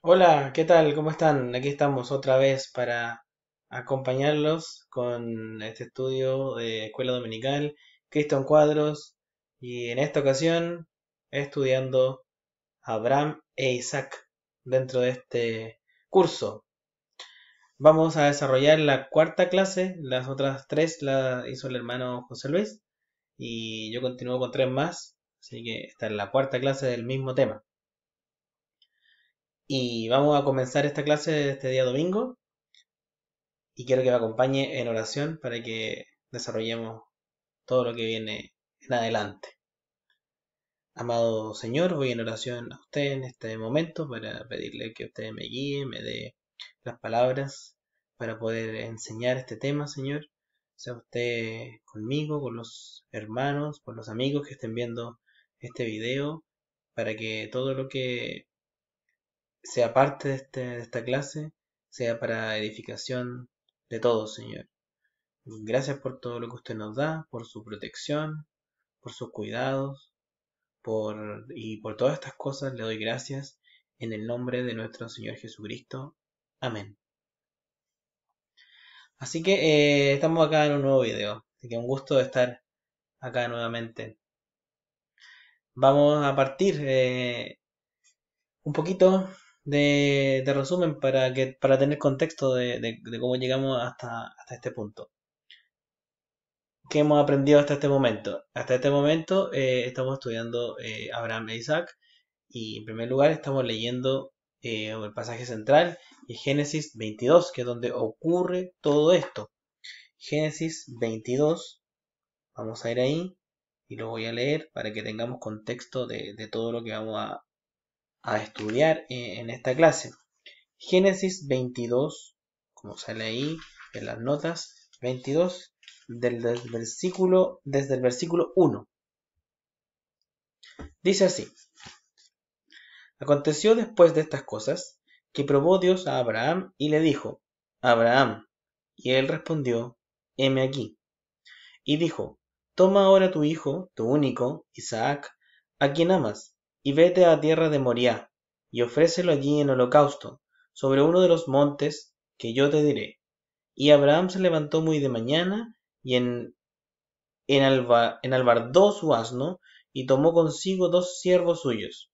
Hola, ¿qué tal? ¿Cómo están? Aquí estamos otra vez para acompañarlos con este estudio de Escuela Dominical, Cristian Cuadros, y en esta ocasión estudiando Abraham e Isaac dentro de este curso. Vamos a desarrollar la cuarta clase, las otras tres las hizo el hermano José Luis, y yo continúo con tres más, así que esta es la cuarta clase del mismo tema. Y vamos a comenzar esta clase de este día domingo y quiero que me acompañe en oración para que desarrollemos todo lo que viene en adelante. Amado Señor, voy en oración a usted en este momento para pedirle que usted me guíe, me dé las palabras para poder enseñar este tema, Señor. Sea usted conmigo, con los hermanos, con los amigos que estén viendo este video, para que todo lo que sea parte de esta clase sea para edificación de todos, Señor. Gracias por todo lo que usted nos da, por su protección, por sus cuidados, y por todas estas cosas le doy gracias en el nombre de nuestro Señor Jesucristo. Amén. Así que estamos acá en un nuevo video, así que un gusto de estar acá nuevamente. Vamos a partir un poquito de resumen para tener contexto de cómo llegamos hasta este punto. ¿Qué hemos aprendido hasta este momento? Hasta este momento estamos estudiando Abraham e Isaac y en primer lugar estamos leyendo el pasaje central y Génesis 22, que es donde ocurre todo esto. Génesis 22, vamos a ir ahí y lo voy a leer para que tengamos contexto de todo lo que vamos a estudiar en esta clase. Génesis 22, como sale ahí en las notas, 22 desde el versículo 1. Dice así: Aconteció después de estas cosas que probó Dios a Abraham y le dijo: Abraham. Y él respondió: heme aquí. Y dijo: Toma ahora tu hijo, tu único, Isaac, a quien amas, y vete a tierra de Moriah, y ofrécelo allí en holocausto, sobre uno de los montes que yo te diré. Y Abraham se levantó muy de mañana, y enalbardó su asno, y tomó consigo 2 siervos suyos,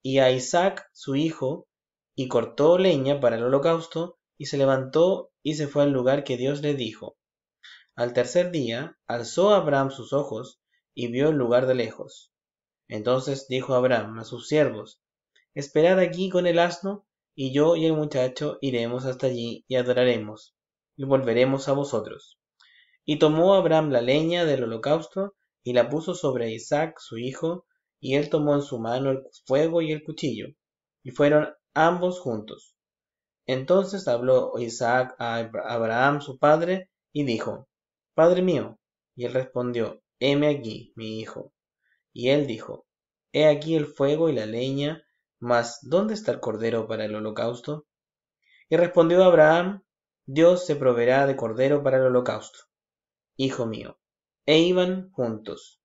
y a Isaac su hijo, y cortó leña para el holocausto, y se levantó y se fue al lugar que Dios le dijo. Al tercer día alzó Abraham sus ojos, y vio el lugar de lejos. Entonces dijo Abraham a sus siervos: Esperad aquí con el asno, y yo y el muchacho iremos hasta allí y adoraremos, y volveremos a vosotros. Y tomó Abraham la leña del holocausto, y la puso sobre Isaac su hijo, y él tomó en su mano el fuego y el cuchillo, y fueron ambos juntos. Entonces habló Isaac a Abraham su padre, y dijo: Padre mío. Y él respondió: Heme aquí, mi hijo. Y él dijo: He aquí el fuego y la leña, mas ¿dónde está el cordero para el holocausto? Y respondió Abraham: Dios se proveerá de cordero para el holocausto, hijo mío. E iban juntos.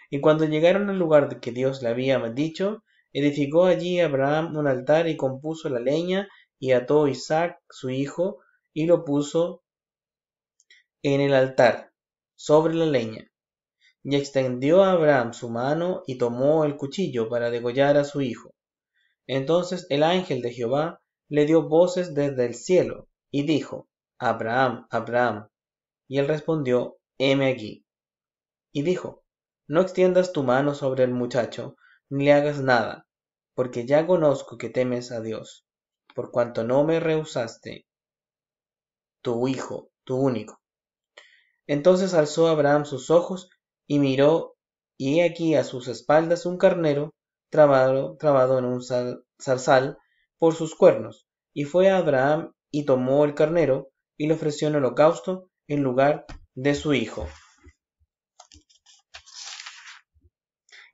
Y cuando llegaron al lugar que Dios le había dicho, edificó allí Abraham un altar y compuso la leña, y ató Isaac su hijo, y lo puso en el altar, sobre la leña. Y extendió a Abraham su mano, y tomó el cuchillo para degollar a su hijo. Entonces el ángel de Jehová le dio voces desde el cielo, y dijo: Abraham, Abraham. Y él respondió: Heme aquí. Y dijo: No extiendas tu mano sobre el muchacho, ni le hagas nada, porque ya conozco que temes a Dios, por cuanto no me rehusaste tu hijo, tu único. Entonces alzó Abraham sus ojos y miró, y he aquí a sus espaldas un carnero trabado en un zarzal por sus cuernos. Y fue a Abraham y tomó el carnero y le ofreció en holocausto en lugar de su hijo.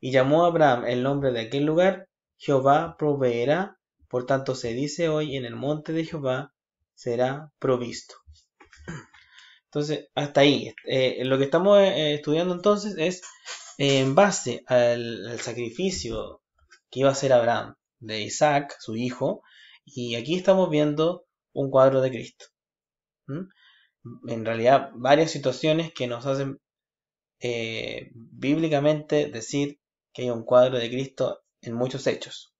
Y llamó a Abraham el nombre de aquel lugar: Jehová proveerá. Por tanto se dice hoy: en el monte de Jehová será provisto. Entonces, hasta ahí. Lo que estamos estudiando entonces es en base al sacrificio que iba a hacer Abraham. de Isaac, su hijo, y aquí estamos viendo un cuadro de Cristo. ¿Mm? En realidad, varias situaciones que nos hacen bíblicamente decir que hay un cuadro de Cristo en muchos hechos.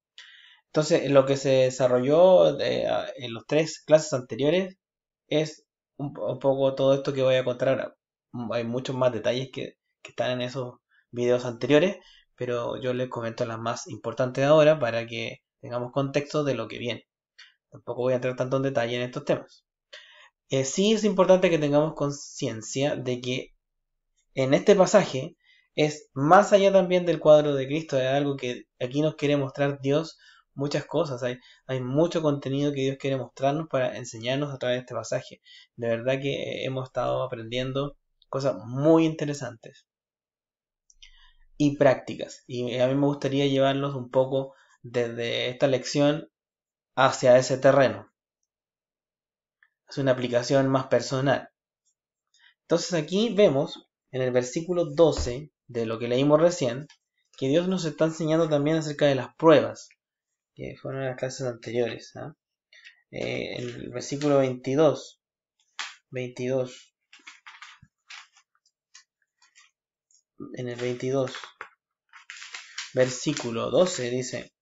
Entonces, lo que se desarrolló en las tres clases anteriores es un poco todo esto que voy a contar ahora. Hay muchos más detalles que están en esos videos anteriores, pero yo les comento las más importantes ahora para que tengamos contexto de lo que viene. Tampoco voy a entrar tanto en detalle en estos temas. Sí es importante que tengamos conciencia de que en este pasaje es más allá también del cuadro de Cristo, es algo que aquí nos quiere mostrar Dios muchas cosas, hay mucho contenido que Dios quiere mostrarnos para enseñarnos a través de este pasaje. De verdad que hemos estado aprendiendo cosas muy interesantes y prácticas, y a mí me gustaría llevarlos un poco desde esta lección hacia ese terreno. Es una aplicación más personal. Entonces aquí vemos en el versículo 12 de lo que leímos recién que Dios nos está enseñando también acerca de las pruebas, que fueron en las clases anteriores. En el versículo 22, en el 22, versículo 12 dice: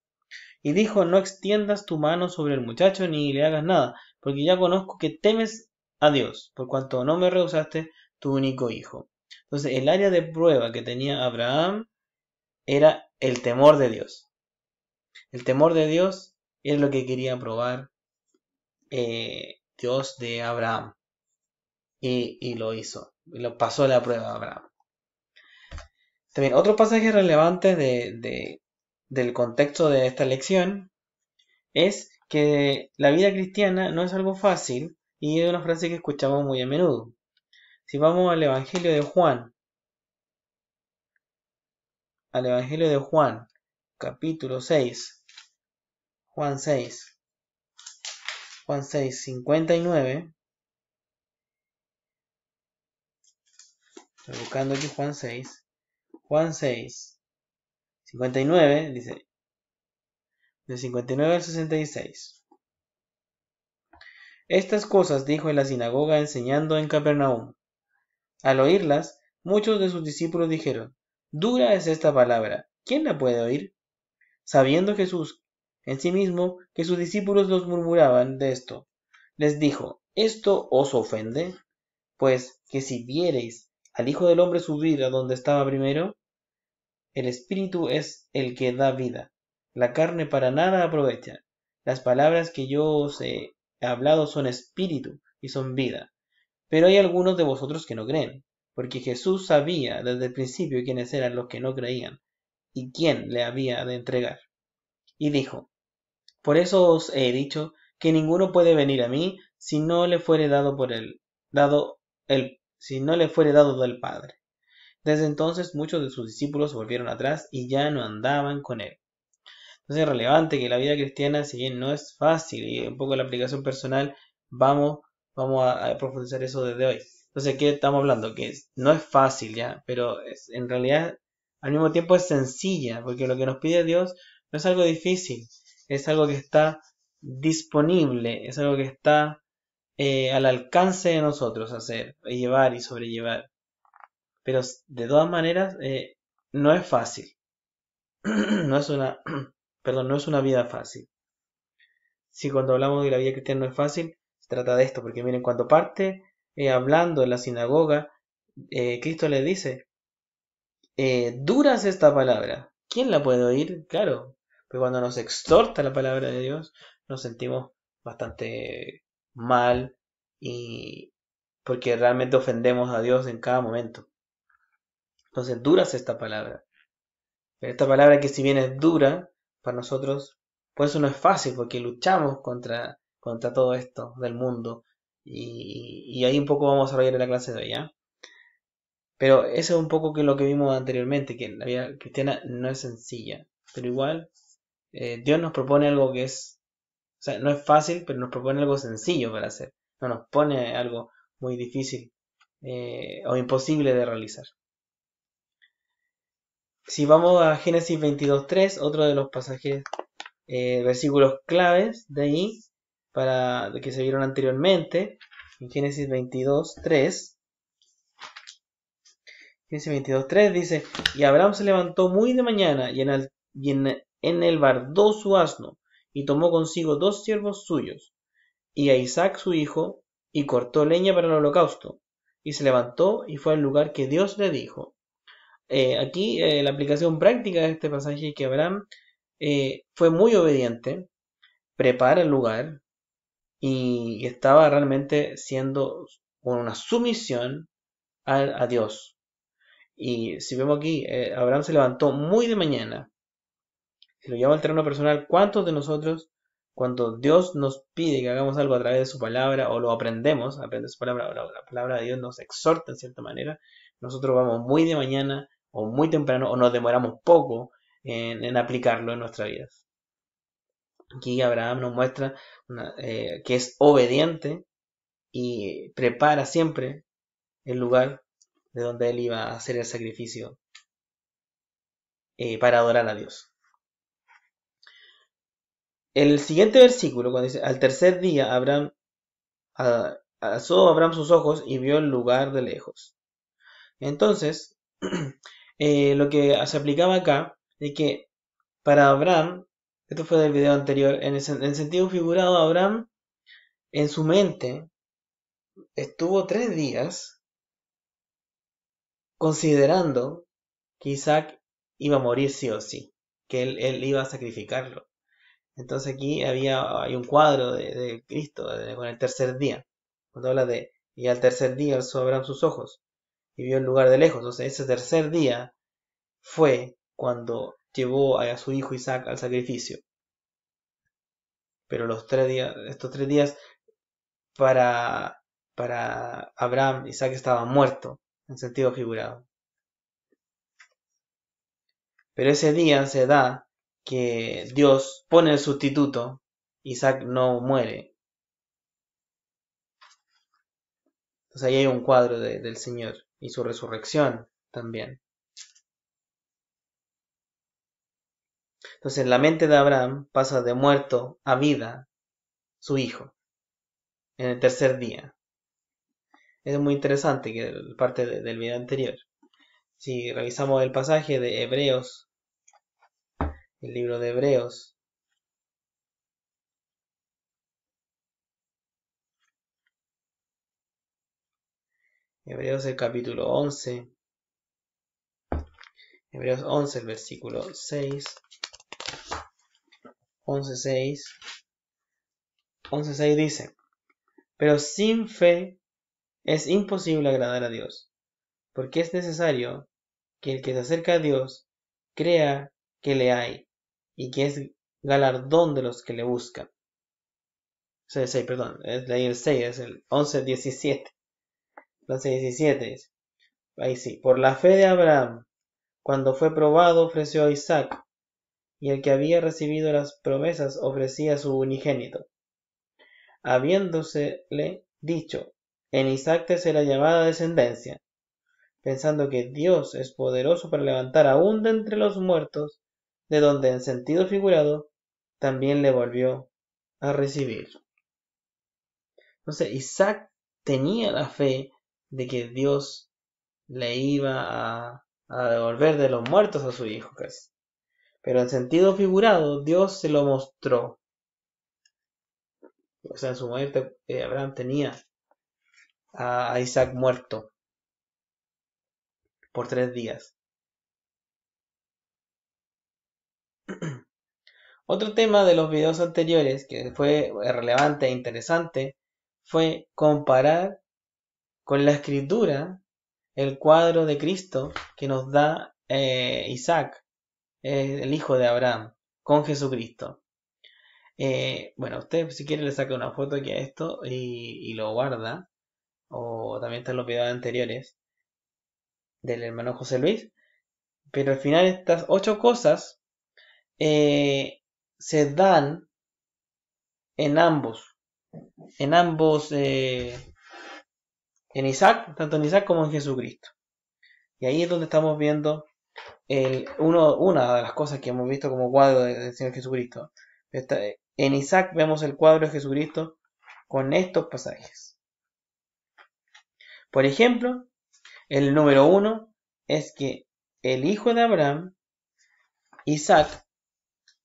y dijo, no extiendas tu mano sobre el muchacho ni le hagas nada, porque ya conozco que temes a Dios, por cuanto no me rehusaste tu único hijo. Entonces el área de prueba que tenía Abraham era el temor de Dios. El temor de Dios es lo que quería probar Dios de Abraham. Y lo hizo. Y lo pasó la prueba a Abraham. También otro pasaje relevante del contexto de esta lección es que la vida cristiana no es algo fácil y es una frase que escuchamos muy a menudo. Si vamos al Evangelio de Juan, capítulo 6, Juan 6, 59. Estoy buscando aquí Juan 6, 59, dice, de 59 al 66. Estas cosas dijo en la sinagoga enseñando en Capernaum. Al oírlas, muchos de sus discípulos dijeron, dura es esta palabra, ¿quién la puede oír? Sabiendo Jesús en sí mismo que sus discípulos los murmuraban de esto, les dijo, ¿esto os ofende? Pues que si viereis al Hijo del Hombre subir a donde estaba primero, el Espíritu es el que da vida, la carne para nada aprovecha. Las palabras que yo os he hablado son espíritu y son vida. Pero hay algunos de vosotros que no creen, porque Jesús sabía desde el principio quiénes eran los que no creían y quién le había de entregar. Y dijo, por eso os he dicho que ninguno puede venir a mí si no le fuere dado si no le fuere dado del Padre. Desde entonces muchos de sus discípulos volvieron atrás y ya no andaban con él. Entonces es relevante que la vida cristiana, si bien no es fácil y un poco la aplicación personal, vamos a profundizar eso desde hoy. Entonces, ¿qué estamos hablando? Que no es fácil ya, pero en realidad al mismo tiempo es sencilla, porque lo que nos pide Dios no es algo difícil, es algo que está disponible, es algo que está al alcance de nosotros hacer, llevar y sobrellevar. Pero de todas maneras no es fácil. no es una perdón, no es una vida fácil. Si cuando hablamos de la vida cristiana no es fácil, se trata de esto, porque miren, cuando parte hablando en la sinagoga, Cristo le dice, dura es esta palabra, ¿quién la puede oír? Claro, pero cuando nos exhorta la palabra de Dios, nos sentimos bastante mal y porque realmente ofendemos a Dios en cada momento. Entonces, dura es esta palabra. Pero esta palabra que si bien es dura, para nosotros, por eso no es fácil, porque luchamos contra todo esto del mundo. Y ahí un poco vamos a desarrollar en la clase de hoy, ¿ya? Pero eso es un poco que lo que vimos anteriormente, que la vida cristiana no es sencilla. Pero igual, Dios nos propone algo que es, o sea, no es fácil, pero nos propone algo sencillo para hacer. No nos pone algo muy difícil o imposible de realizar. Si vamos a Génesis 22.3, otro de los pasajes versículos claves de ahí de que se vieron anteriormente. En Génesis 22:3. Génesis 22:3 dice: y Abraham se levantó muy de mañana y en él bardó su asno y tomó consigo 2 siervos suyos y a Isaac su hijo y cortó leña para el holocausto y se levantó y fue al lugar que Dios le dijo. Aquí la aplicación práctica de este pasaje es que Abraham fue muy obediente, prepara el lugar y estaba realmente siendo una sumisión a Dios. Y si vemos aquí, Abraham se levantó muy de mañana. Si lo lleva al terreno personal, ¿cuántos de nosotros, cuando Dios nos pide que hagamos algo a través de su palabra, o lo aprendemos, aprende su palabra, o la palabra de Dios nos exhorta en cierta manera, nosotros vamos muy de mañana, o muy temprano, o nos demoramos poco en aplicarlo en nuestra vida? Aquí Abraham nos muestra que es obediente y prepara siempre el lugar de donde él iba a hacer el sacrificio para adorar a Dios. El siguiente versículo, cuando dice: al tercer día Abraham alzó Abraham sus ojos y vio el lugar de lejos. Entonces, lo que se aplicaba acá es que para Abraham, esto fue del video anterior, en sentido figurado, Abraham en su mente estuvo 3 días considerando que Isaac iba a morir sí o sí, que él iba a sacrificarlo. Entonces aquí hay un cuadro de Cristo con el tercer día, cuando habla de: y al tercer día alzó Abraham sus ojos y vio el lugar de lejos. Entonces ese tercer día fue cuando llevó a su hijo Isaac al sacrificio. Pero estos 3 días para Abraham, Isaac estaba muerto, en sentido figurado. Pero ese día se da que Dios pone el sustituto, Isaac no muere. Entonces ahí hay un cuadro del Señor y su resurrección también. Entonces en la mente de Abraham pasa de muerto a vida su hijo en el tercer día. Es muy interesante que parte del video anterior. Si revisamos el pasaje de Hebreos, el libro de Hebreos, Hebreos el capítulo 11, Hebreos 11, el versículo 6, 11:6, 11:6 dice: pero sin fe es imposible agradar a Dios, porque es necesario que el que se acerca a Dios crea que le hay y que es galardón de los que le buscan. 6, perdón, leí el 6, es el 11:17. 11:17 dice, ahí sí: por la fe de Abraham, cuando fue probado, ofreció a Isaac, y el que había recibido las promesas ofrecía a su unigénito, habiéndosele dicho: en Isaac te será llamada descendencia, pensando que Dios es poderoso para levantar aún de entre los muertos, de donde en sentido figurado también le volvió a recibir. Entonces Isaac tenía la fe de que Dios le iba a devolver de los muertos a su hijo, casi. Pero en sentido figurado Dios se lo mostró. O sea, en su muerte Abraham tenía a Isaac muerto por 3 días. Otro tema de los videos anteriores que fue relevante e interesante fue comparar con la escritura el cuadro de Cristo que nos da Isaac, el hijo de Abraham, con Jesucristo. Bueno, usted si quiere le saca una foto aquí a esto y lo guarda, o también están los videos anteriores del hermano José Luis, pero al final estas 8 cosas se dan en ambos, en Isaac, tanto en Isaac como en Jesucristo. Y ahí es donde estamos viendo una de las cosas que hemos visto como cuadro del Señor Jesucristo. En Isaac vemos el cuadro de Jesucristo con estos pasajes. Por ejemplo, el número 1 es que el hijo de Abraham, Isaac,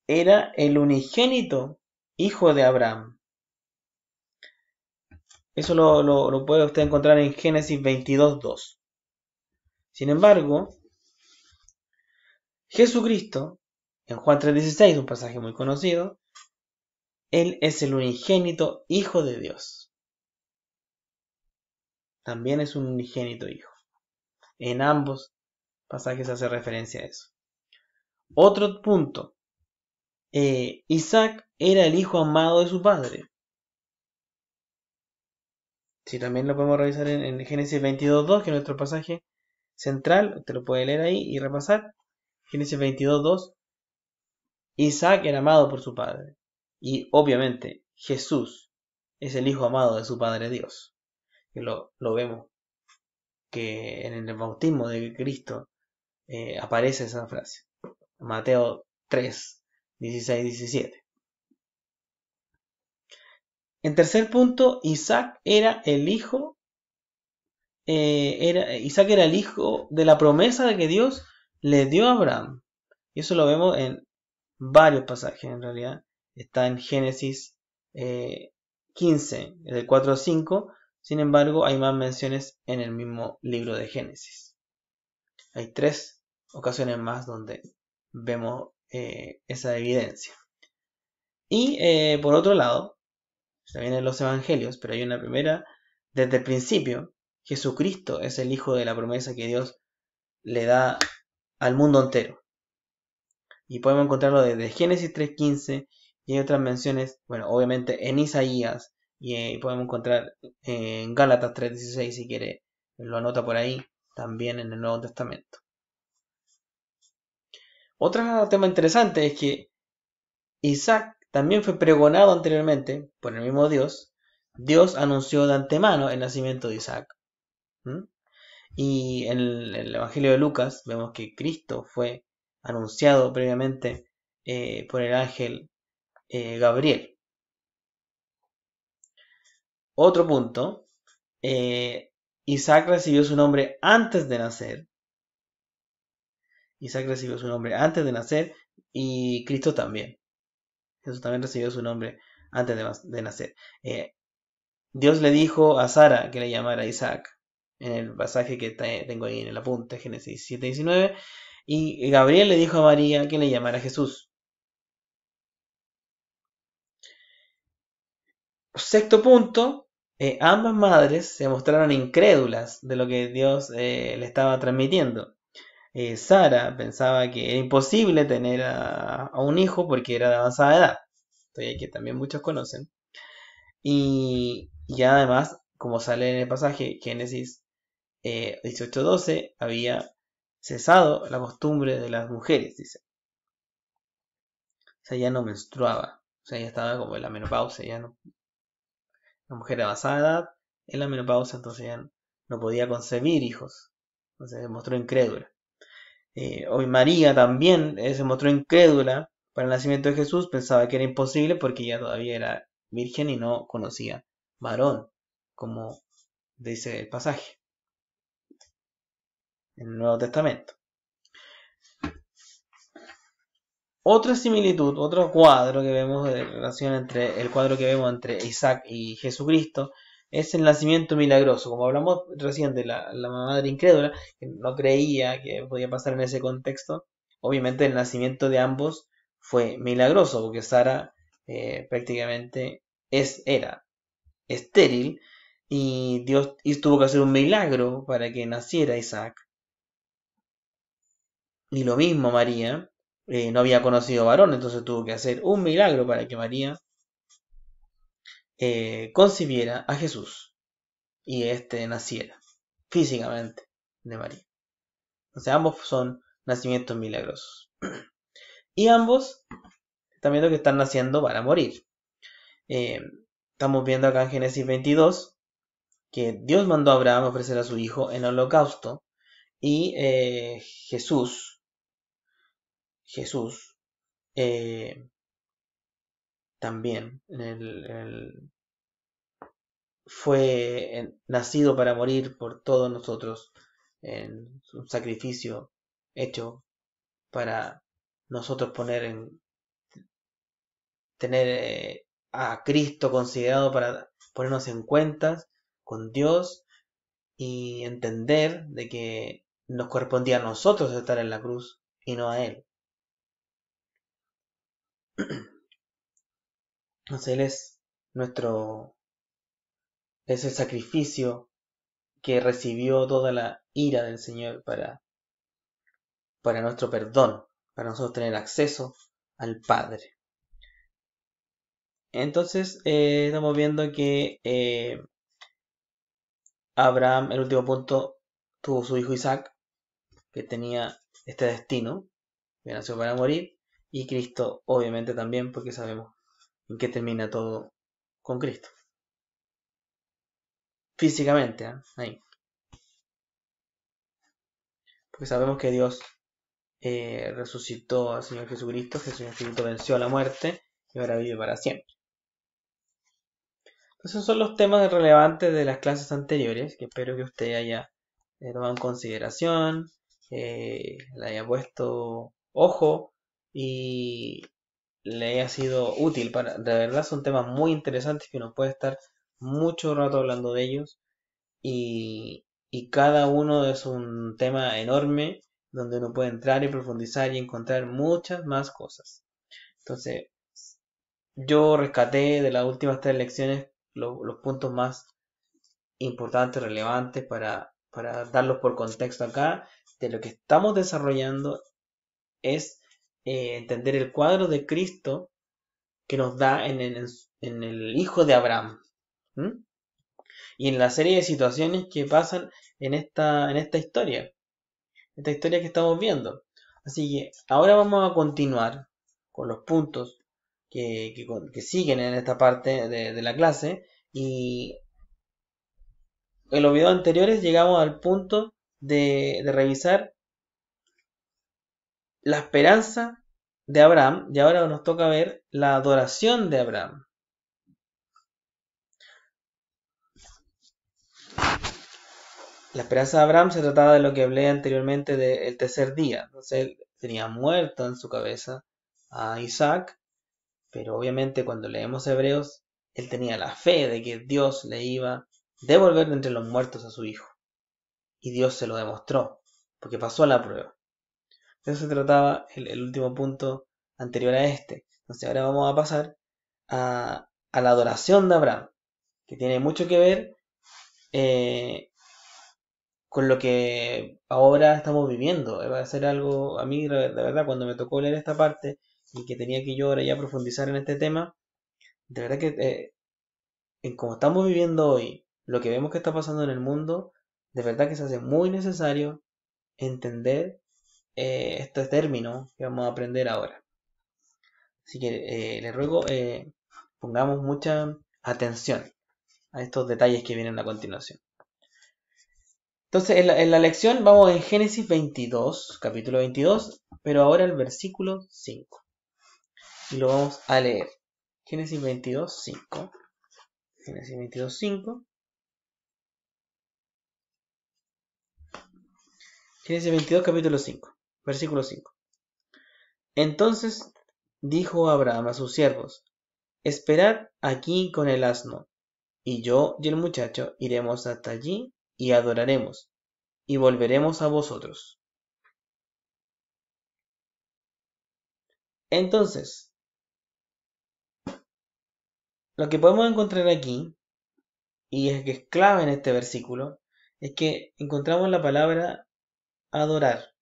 era el unigénito hijo de Abraham. Eso lo puede usted encontrar en Génesis 22:2. Sin embargo, Jesucristo, en Juan 3:16, un pasaje muy conocido, Él es el unigénito Hijo de Dios. También es un unigénito Hijo. En ambos pasajes hace referencia a eso. Otro punto. Isaac era el hijo amado de su padre. Sí, también lo podemos revisar en Génesis 22:2, que es nuestro pasaje central. Usted lo puede leer ahí y repasar. Génesis 22:2. Isaac era amado por su padre. Y obviamente Jesús es el hijo amado de su Padre Dios. Que lo vemos que en el bautismo de Cristo aparece esa frase. Mateo 3, 16, 17. En tercer punto, Isaac era el hijo de la promesa que Dios le dio a Abraham. Y eso lo vemos en varios pasajes en realidad. Está en Génesis 15, del 4 al 5. Sin embargo, hay más menciones en el mismo libro de Génesis. Hay 3 ocasiones más donde vemos esa evidencia. Y por otro lado, también en los evangelios, pero hay una primera, desde el principio, Jesucristo es el hijo de la promesa que Dios le da al mundo entero. Y podemos encontrarlo desde Génesis 3:15 y hay otras menciones, bueno, obviamente en Isaías y podemos encontrar en Gálatas 3:16 si quiere, lo anota por ahí, también en el Nuevo Testamento. Otro tema interesante es que Isaac también fue pregonado anteriormente por el mismo Dios. Dios anunció de antemano el nacimiento de Isaac. Y en el Evangelio de Lucas vemos que Cristo fue anunciado previamente por el ángel Gabriel. Otro punto, Isaac recibió su nombre antes de nacer. Isaac recibió su nombre antes de nacer y Cristo también. Jesús también recibió su nombre antes de nacer. Dios le dijo a Sara que le llamara Isaac, en el pasaje que tengo ahí en el apunte, Génesis 7:19, y Gabriel le dijo a María que le llamara Jesús. Sexto punto, ambas madres se mostraron incrédulas de lo que Dios le estaba transmitiendo. Sara pensaba que era imposible tener a un hijo porque era de avanzada edad, que también muchos conocen. Y además, como sale en el pasaje Génesis 18:12, había cesado la costumbre de las mujeres, dice. O sea, ya no menstruaba, o sea, ya estaba como en la menopausia, ya no. La mujer de avanzada edad, en la menopausia, entonces ya no podía concebir hijos, entonces se mostró incrédula. Hoy María también se mostró incrédula para el nacimiento de Jesús, pensaba que era imposible porque ella todavía era virgen y no conocía varón, como dice el pasaje en el Nuevo Testamento. Otra similitud, otro cuadro que vemos de relación entre el cuadro que vemos entre Isaac y Jesucristo es el nacimiento milagroso. Como hablamos recién de la madre incrédula, que no creía que podía pasar en ese contexto, obviamente el nacimiento de ambos fue milagroso, porque Sara prácticamente era estéril y Dios tuvo que hacer un milagro para que naciera Isaac. Y lo mismo María, no había conocido varón, entonces tuvo que hacer un milagro para que María concibiera a Jesús y éste naciera físicamente de María. Entonces ambos son nacimientos milagrosos. Y ambos están viendo que están naciendo para morir. Estamos viendo acá en Génesis 22 que Dios mandó a Abraham a ofrecer a su hijo en holocausto y Jesús también fue nacido para morir por todos nosotros, en un sacrificio hecho para nosotros tener a Cristo considerado para ponernos en cuentas con Dios y entender de que nos correspondía a nosotros estar en la cruz y no a Él. Entonces Él es el sacrificio que recibió toda la ira del Señor para nuestro perdón, para nosotros tener acceso al Padre. Entonces estamos viendo que Abraham, el último punto, tuvo su hijo Isaac, que tenía este destino, que nació para morir, y Cristo obviamente también, porque sabemos en qué termina todo con Cristo. Físicamente, ahí. Porque sabemos que Dios resucitó al Señor Jesucristo, que el Señor Jesucristo venció a la muerte y ahora vive para siempre. Esos son los temas relevantes de las clases anteriores, que espero que usted haya tomado en consideración, le haya puesto ojo y le haya sido útil. De verdad son temas muy interesantes que uno puede estar mucho rato hablando de ellos y cada uno es un tema enorme donde uno puede entrar y profundizar y encontrar muchas más cosas. Entonces, yo rescaté de las últimas 3 lecciones los puntos más importantes, relevantes para darlos por contexto acá. De lo que estamos desarrollando es entender el cuadro de Cristo que nos da en el Hijo de Abraham. Y en la serie de situaciones que pasan en esta historia. Esta historia que estamos viendo. Así que ahora vamos a continuar con los puntos que siguen en esta parte de la clase. Y en los videos anteriores llegamos al punto de revisar la esperanza de Abraham. Y ahora nos toca ver la adoración de Abraham. La esperanza de Abraham se trataba de lo que hablé anteriormente del tercer día. Entonces él tenía muerto en su cabeza a Isaac, pero obviamente cuando leemos Hebreos, él tenía la fe de que Dios le iba a devolver de entre los muertos a su hijo. Y Dios se lo demostró, porque pasó la prueba. De eso se trataba el último punto anterior a este. Entonces ahora vamos a pasar a la adoración de Abraham, que tiene mucho que ver con lo que ahora estamos viviendo. Va a ser algo, a mí de verdad, cuando me tocó leer esta parte y que tenía que yo ahora ya profundizar en este tema, de verdad que en como estamos viviendo hoy, lo que vemos que está pasando en el mundo, de verdad que se hace muy necesario entender este término que vamos a aprender ahora. Así que les ruego pongamos mucha atención a estos detalles que vienen a continuación. Entonces, en la lección vamos en Génesis 22, capítulo 22, pero ahora el versículo 5. Y lo vamos a leer. Génesis 22, 5. Génesis 22, 5. Génesis 22, capítulo 5, versículo 5. Entonces dijo Abraham a sus siervos: Esperad aquí con el asno, y yo y el muchacho iremos hasta allí y adoraremos, y volveremos a vosotros. Entonces, lo que podemos encontrar aquí, y es que es clave en este versículo, es que encontramos la palabra adorar.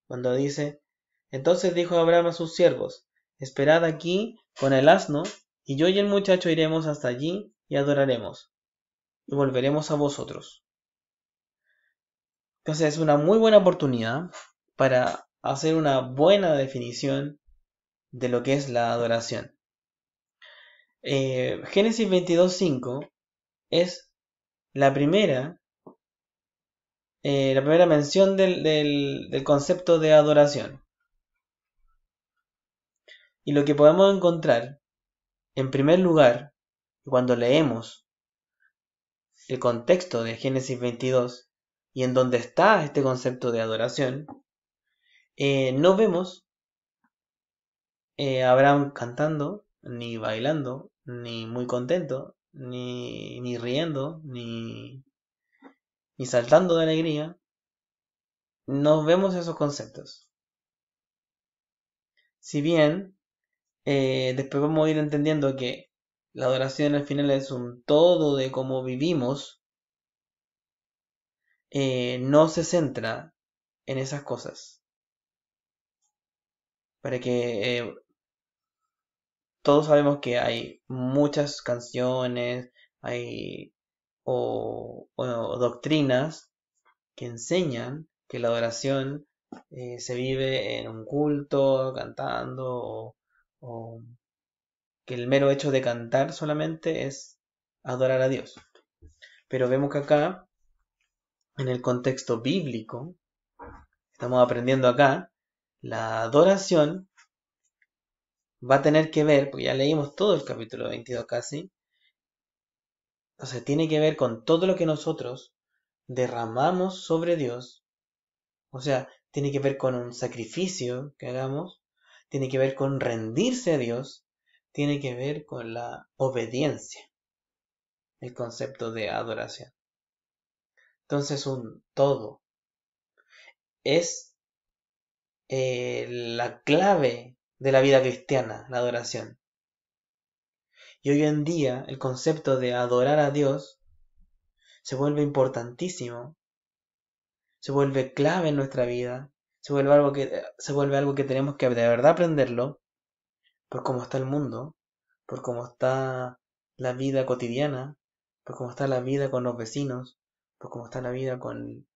Cuando dice: Entonces dijo Abraham a sus siervos: Esperad aquí con el asno, y yo y el muchacho iremos hasta allí y adoraremos, y volveremos a vosotros. Entonces es una muy buena oportunidad para hacer una buena definición de lo que es la adoración. Génesis 22.5 es la primera mención del concepto de adoración. Y lo que podemos encontrar En primer lugar, cuando leemos el contexto de Génesis 22 y en donde está este concepto de adoración, no vemos a Abraham cantando, ni bailando, ni muy contento, ni riendo, ni saltando de alegría. No vemos esos conceptos. Si bien después vamos a ir entendiendo que la adoración al final es un todo de cómo vivimos, no se centra en esas cosas. Para que todos sabemos que hay muchas canciones, hay o doctrinas que enseñan que la adoración se vive en un culto, cantando, o que el mero hecho de cantar solamente es adorar a Dios. Pero vemos que acá, en el contexto bíblico, estamos aprendiendo acá, la adoración va a tener que ver, porque ya leímos todo el capítulo 22 casi, o sea, tiene que ver con todo lo que nosotros derramamos sobre Dios, o sea, tiene que ver con un sacrificio que hagamos, tiene que ver con rendirse a Dios, tiene que ver con la obediencia, el concepto de adoración. Entonces, un todo es la clave de la vida cristiana, la adoración. Y hoy en día el concepto de adorar a Dios se vuelve importantísimo, se vuelve clave en nuestra vida, se vuelve algo que tenemos que de verdad aprenderlo por cómo está el mundo, por cómo está la vida cotidiana, por cómo está la vida con los vecinos, por cómo está la vida con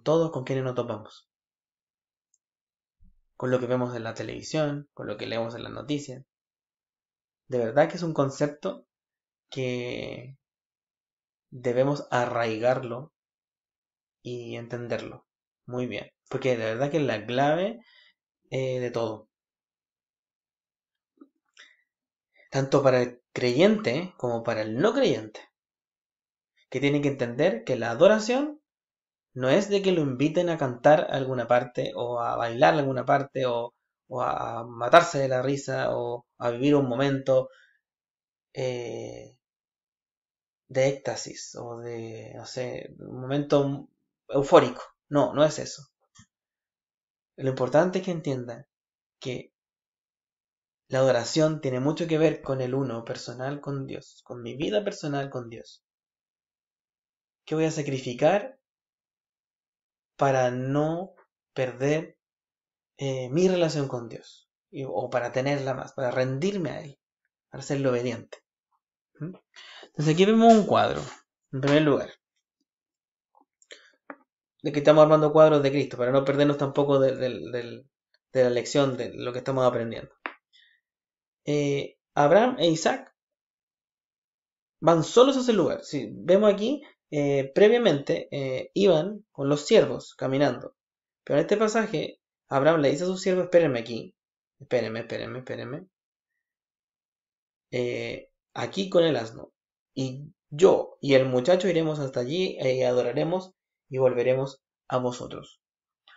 todos con quienes nos topamos, con lo que vemos en la televisión, con lo que leemos en las noticias. De verdad que es un concepto que debemos arraigarlo y entenderlo muy bien, porque de verdad que es la clave de todo, tanto para el creyente como para el no creyente, que tiene que entender que la adoración no es de que lo inviten a cantar alguna parte o a bailar alguna parte o a matarse de la risa o a vivir un momento eh, de éxtasis o de, no sé, un momento eufórico. No, no es eso. Lo importante es que entiendan que la adoración tiene mucho que ver con el uno personal con Dios, con mi vida personal con Dios. ¿Qué voy a sacrificar para no perder mi relación con Dios? O para tenerla más, para rendirme a Él, para serle obediente. ¿Mm? Entonces aquí vemos un cuadro, en primer lugar, de que estamos armando cuadros de Cristo, para no perdernos tampoco de la lección, de lo que estamos aprendiendo. Abraham e Isaac van solos a ese lugar. Si vemos aquí, previamente iban con los siervos caminando. Pero en este pasaje, Abraham le dice a sus siervos, espérenme aquí, espérenme. Aquí con el asno. Y yo y el muchacho iremos hasta allí y adoraremos y volveremos a vosotros.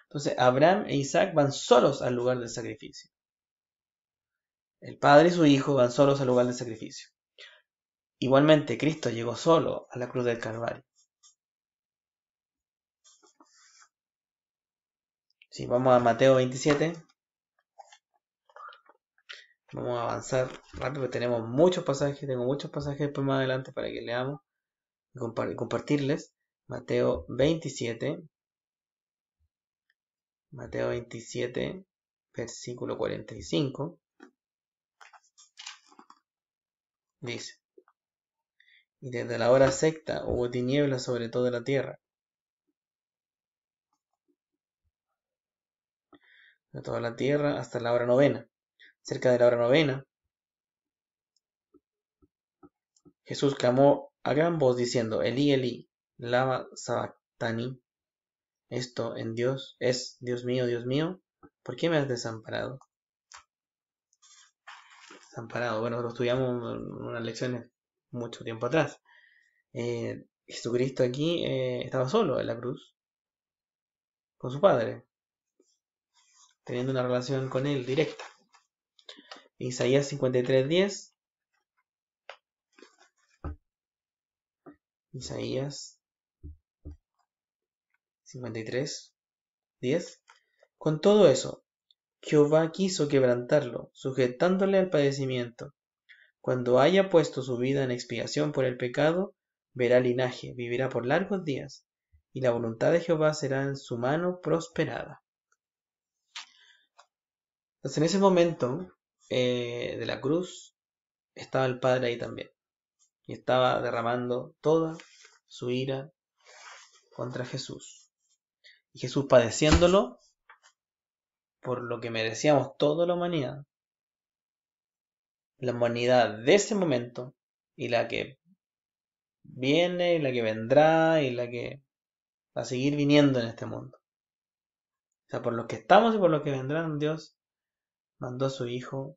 Entonces, Abraham e Isaac van solos al lugar del sacrificio. El padre y su hijo van solos al lugar del sacrificio. Igualmente, Cristo llegó solo a la cruz del Calvario. Si vamos a Mateo 27, vamos a avanzar rápido, porque tenemos muchos pasajes, tengo muchos pasajes después más adelante para que leamos y compartirles. Mateo 27, versículo 45, dice: Y desde la hora sexta hubo tinieblas sobre toda la tierra, hasta la hora novena. Cerca de la hora novena, Jesús clamó a gran voz diciendo: Elí, Elí, lama sabactani. Esto en Dios es: Dios mío, ¿por qué me has desamparado? desamparado. Bueno, lo estudiamos en unas lecciones mucho tiempo atrás. Jesucristo aquí estaba solo en la cruz, con su Padre, teniendo una relación con Él directa. Isaías 53:10. Isaías 53:10. Con todo eso, Jehová quiso quebrantarlo, sujetándole al padecimiento. Cuando haya puesto su vida en expiación por el pecado, verá linaje, vivirá por largos días, y la voluntad de Jehová será en su mano prosperada. Entonces en ese momento de la cruz estaba el Padre ahí también, y estaba derramando toda su ira contra Jesús. Y Jesús padeciéndolo por lo que merecíamos toda la humanidad. La humanidad de ese momento y la que viene y la que vendrá y la que va a seguir viniendo en este mundo. O sea, por los que estamos y por los que vendrán, Dios mandó a su Hijo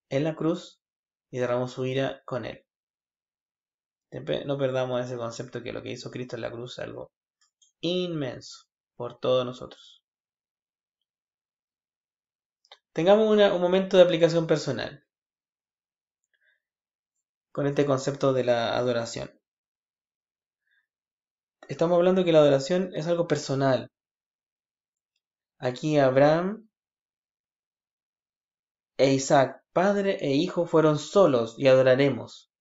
en la cruz y derramó su ira con él. No perdamos ese concepto que lo que hizo Cristo en la cruz es algo inmenso por todos nosotros. Tengamos un momento de aplicación personal con este concepto de la adoración. Estamos hablando que la adoración es algo personal. Aquí Abraham e Isaac, padre e hijo, fueron solos y adoraremos.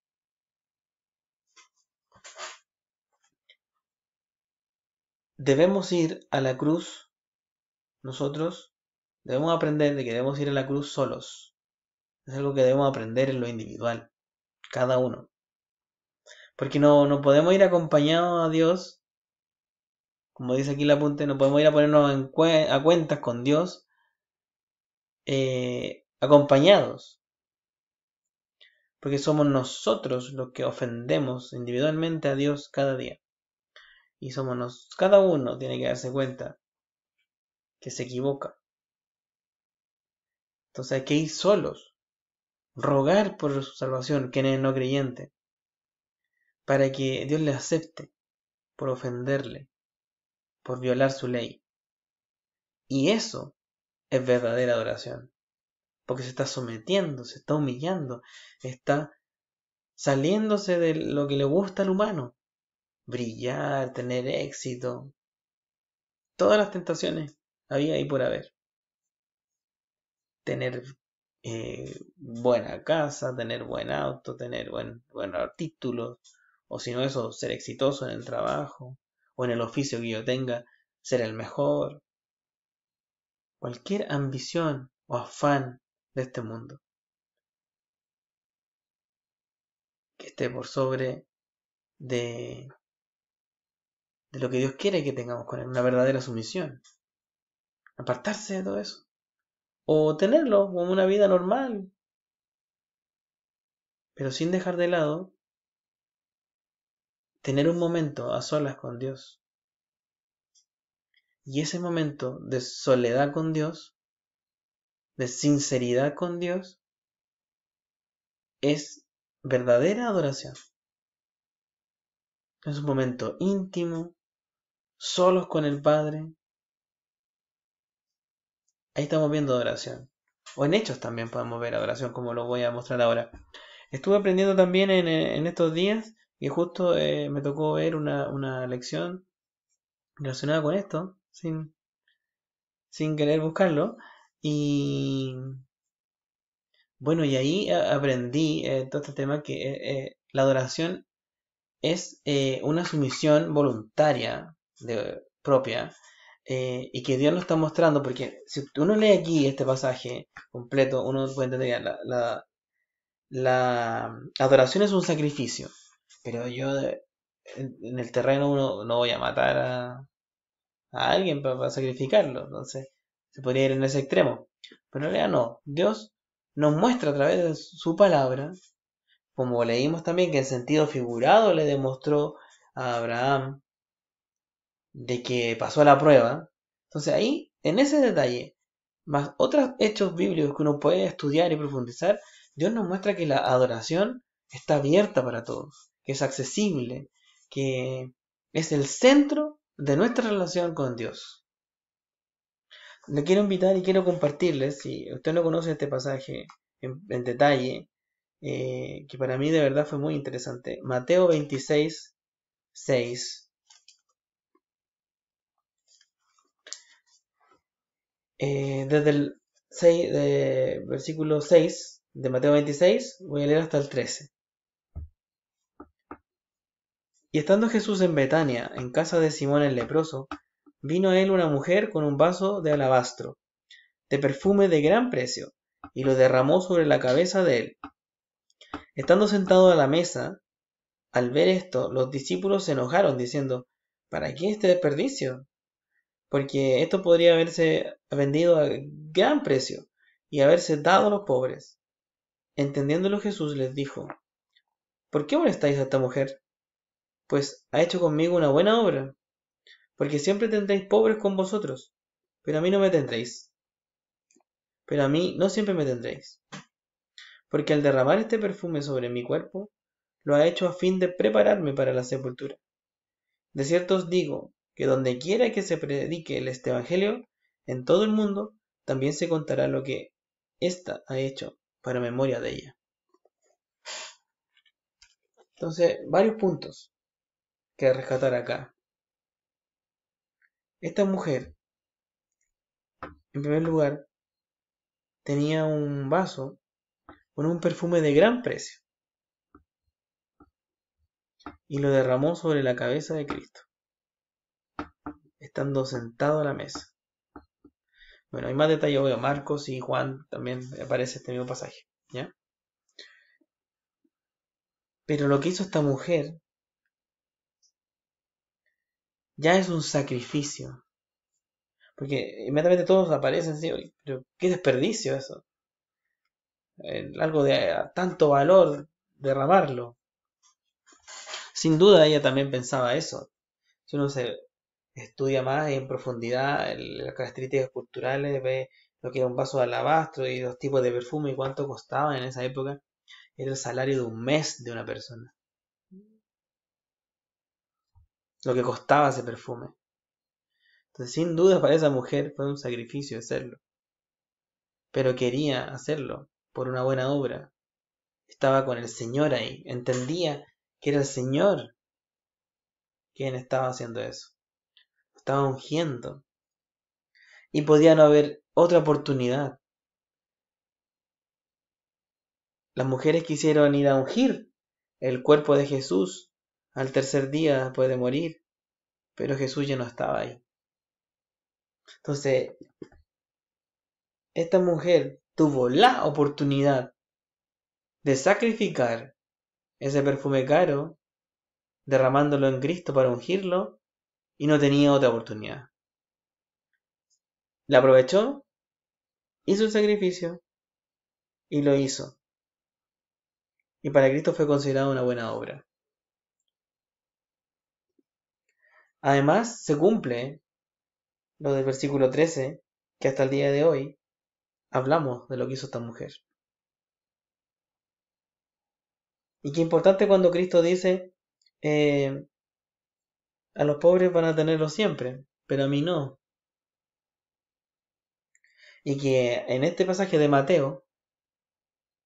Debemos ir a la cruz, nosotros debemos aprender de que debemos ir a la cruz solos. Es algo que debemos aprender en lo individual, cada uno. Porque no podemos ir acompañados a Dios, como dice aquí el apunte, no podemos ir a ponernos a cuentas con Dios acompañados. Porque somos nosotros los que ofendemos individualmente a Dios cada día. Y cada uno tiene que darse cuenta que se equivoca. Entonces hay que ir solos, rogar por su salvación, quien es no creyente, para que Dios le acepte por ofenderle, por violar su ley. Y eso es verdadera adoración, porque se está sometiendo, se está humillando, está saliéndose de lo que le gusta al humano, brillar, tener éxito, todas las tentaciones había ahí por haber. Tener buena casa, tener buen auto, tener buenos títulos, o si no eso, ser exitoso en el trabajo, o en el oficio que yo tenga, ser el mejor. Cualquier ambición o afán de este mundo que esté por sobre de lo que Dios quiere que tengamos con Él, una verdadera sumisión. Apartarse de todo eso. O tenerlo como una vida normal, pero sin dejar de lado tener un momento a solas con Dios. Y ese momento de soledad con Dios, de sinceridad con Dios, es verdadera adoración. Es un momento íntimo, solos con el Padre. Ahí estamos viendo adoración. O en hechos también podemos ver adoración, como lo voy a mostrar ahora. Estuve aprendiendo también en estos días y justo me tocó ver una lección relacionada con esto, sin querer buscarlo. Y bueno, y ahí aprendí todo este tema que la adoración es una sumisión voluntaria propia y que Dios nos está mostrando, porque si uno lee aquí este pasaje completo, uno puede entender que la adoración es un sacrificio, pero yo en el terreno uno no voy a matar a alguien para sacrificarlo, entonces se podría ir en ese extremo, pero en realidad no, Dios nos muestra a través de su palabra, como leímos también que en sentido figurado le demostró a Abraham de que pasó la prueba. Entonces ahí, en ese detalle, más otros hechos bíblicos que uno puede estudiar y profundizar, Dios nos muestra que la adoración está abierta para todos, que es accesible, que es el centro de nuestra relación con Dios. Le quiero invitar y quiero compartirles, si usted no conoce este pasaje en detalle, que para mí de verdad fue muy interesante. Mateo 26, 6. Desde el 6, versículo 6 de Mateo 26, voy a leer hasta el 13. Y estando Jesús en Betania, en casa de Simón el leproso, vino a él una mujer con un vaso de alabastro, de perfume de gran precio, y lo derramó sobre la cabeza de él. Estando sentado a la mesa, al ver esto, los discípulos se enojaron, diciendo, ¿para qué este desperdicio? Porque esto podría haberse vendido a gran precio y haberse dado a los pobres. Entendiéndolo Jesús les dijo, ¿por qué molestáis a esta mujer? Pues ha hecho conmigo una buena obra, porque siempre tendréis pobres con vosotros, pero a mí no me tendréis. Pero a mí no siempre me tendréis. Porque al derramar este perfume sobre mi cuerpo, lo ha hecho a fin de prepararme para la sepultura. De cierto os digo que donde quiera que se predique este evangelio, en todo el mundo, también se contará lo que ésta ha hecho para memoria de ella. Entonces, varios puntos que rescatar acá. Esta mujer, en primer lugar, tenía un vaso con un perfume de gran precio y lo derramó sobre la cabeza de Cristo, estando sentado a la mesa. Bueno, hay más detalles, obvio, Marcos y Juan también aparece este mismo pasaje, ¿ya? Pero lo que hizo esta mujer ya es un sacrificio. Porque inmediatamente todos aparecen así, pero qué desperdicio eso. Algo de tanto valor derramarlo. Sin duda ella también pensaba eso. Si uno se estudia más en profundidad las características culturales, ve lo que era un vaso de alabastro y los tipos de perfume y cuánto costaba en esa época, era el salario de un mes de una persona. Lo que costaba ese perfume. Entonces, sin duda para esa mujer fue un sacrificio hacerlo. Pero quería hacerlo por una buena obra. Estaba con el Señor ahí. Entendía que era el Señor quien estaba haciendo eso. Estaba ungiendo. Y podía no haber otra oportunidad. Las mujeres quisieron ir a ungir el cuerpo de Jesús al tercer día después de morir. Pero Jesús ya no estaba ahí. Entonces, esta mujer tuvo la oportunidad de sacrificar ese perfume caro, derramándolo en Cristo para ungirlo, y no tenía otra oportunidad. La aprovechó, hizo el sacrificio y lo hizo. Y para Cristo fue considerado una buena obra. Además, se cumple lo del versículo 13, que hasta el día de hoy hablamos de lo que hizo esta mujer. Y qué importante cuando Cristo dice, a los pobres van a tenerlo siempre, pero a mí no. Y que en este pasaje de Mateo,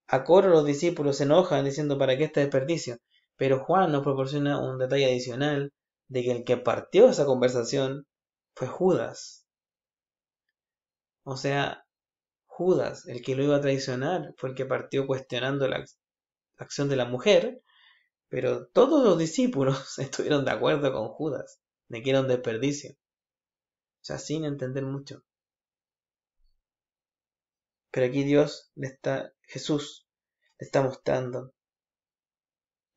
a coro los discípulos se enojan diciendo para qué este desperdicio. Pero Juan nos proporciona un detalle adicional de que el que partió esa conversación fue Judas. O sea, Judas, el que lo iba a traicionar, fue el que partió cuestionando la acción de la mujer, pero todos los discípulos estuvieron de acuerdo con Judas, de que era un desperdicio. O sea, sin entender mucho. Pero aquí Jesús le está mostrando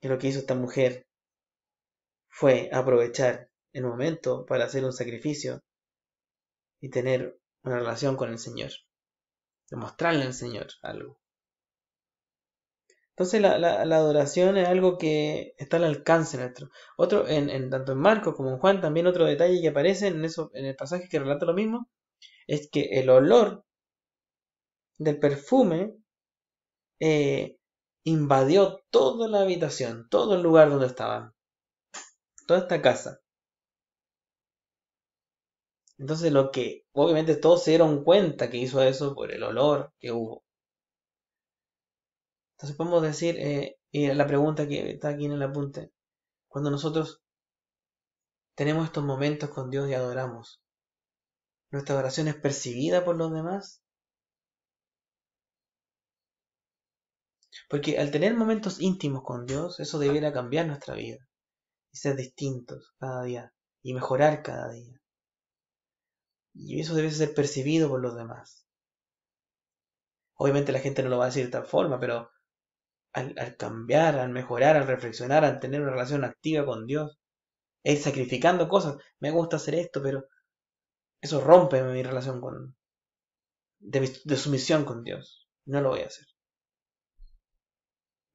que lo que hizo esta mujer fue aprovechar el momento para hacer un sacrificio y tener una relación con el Señor, demostrarle al Señor algo. Entonces la adoración es algo que está al alcance nuestro. Otro, tanto en Marcos como en Juan, también otro detalle que aparece en el pasaje que relata lo mismo, es que el olor del perfume invadió toda la habitación, todo el lugar donde estaban, toda esta casa. Entonces lo que, obviamente todos se dieron cuenta que hizo eso por el olor que hubo. Entonces podemos decir, y la pregunta que está aquí en el apunte, cuando nosotros tenemos estos momentos con Dios y adoramos, ¿nuestra adoración es percibida por los demás? Porque al tener momentos íntimos con Dios, eso debiera cambiar nuestra vida y ser distintos cada día y mejorar cada día. Y eso debe ser percibido por los demás. Obviamente la gente no lo va a decir de tal forma, pero al cambiar, al mejorar, al reflexionar, al tener una relación activa con Dios, ir sacrificando cosas. Me gusta hacer esto, pero eso rompe mi relación de sumisión con Dios. No lo voy a hacer.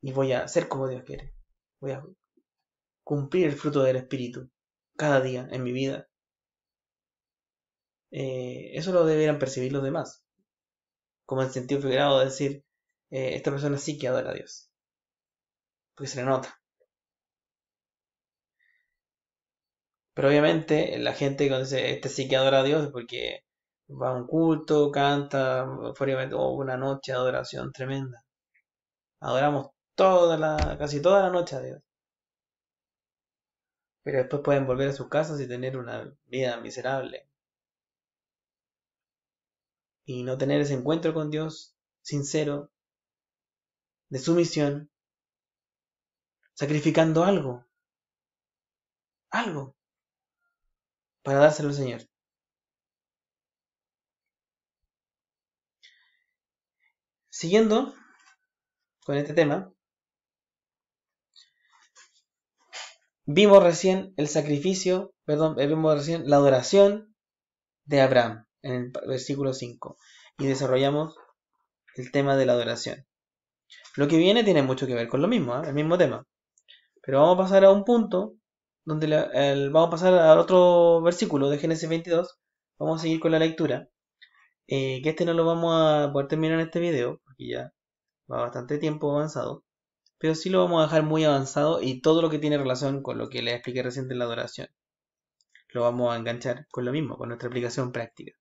Y voy a ser como Dios quiere. Voy a cumplir el fruto del Espíritu cada día en mi vida. Eso lo deberían percibir los demás. Como en sentido figurado de decir, esta persona sí que adora a Dios. Porque se le nota. Pero obviamente la gente cuando dice, este sí que adora a Dios es porque va a un culto, canta, una noche de adoración tremenda. Adoramos casi toda la noche a Dios. Pero después pueden volver a sus casas y tener una vida miserable. Y no tener ese encuentro con Dios sincero, de sumisión, sacrificando algo, para dárselo al Señor. Siguiendo con este tema, vimos recién la adoración de Abraham en el versículo 5 y desarrollamos el tema de la adoración. Lo que viene tiene mucho que ver con lo mismo, el mismo tema. Pero vamos a pasar a un punto donde vamos a pasar al otro versículo de Génesis 22. Vamos a seguir con la lectura. Que este no lo vamos a poder terminar en este video, porque ya va bastante tiempo avanzado. Pero sí lo vamos a dejar muy avanzado y todo lo que tiene relación con lo que les expliqué recién de la adoración. Lo vamos a enganchar con lo mismo, con nuestra aplicación práctica.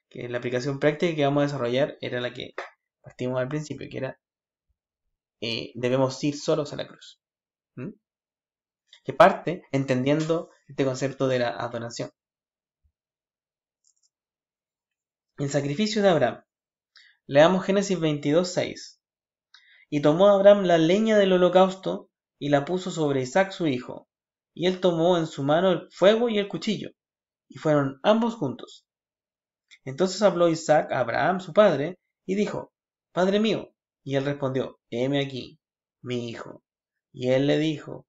Que la aplicación práctica que vamos a desarrollar era la que partimos al principio, que era debemos ir solos a la cruz. ¿Mm? Que parte entendiendo este concepto de la adoración. El sacrificio de Abraham. Leamos Génesis 22:6. Y tomó Abraham la leña del holocausto y la puso sobre Isaac su hijo. Y él tomó en su mano el fuego y el cuchillo. Y fueron ambos juntos. Entonces habló Isaac a Abraham su padre y dijo, Padre mío. Y él respondió, heme aquí, mi hijo. Y él dijo,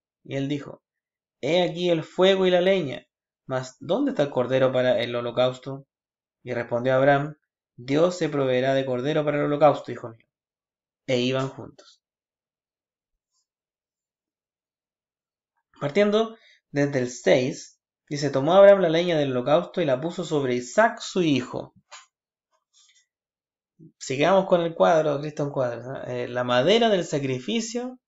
he aquí el fuego y la leña, mas ¿dónde está el cordero para el holocausto? Y respondió Abraham, Dios se proveerá de cordero para el holocausto, hijo mío. E iban juntos. Partiendo desde el 6, dice, tomó Abraham la leña del holocausto y la puso sobre Isaac su hijo. Sigamos con el cuadro, Cristo en cuadro, ¿no? La madera del sacrificio,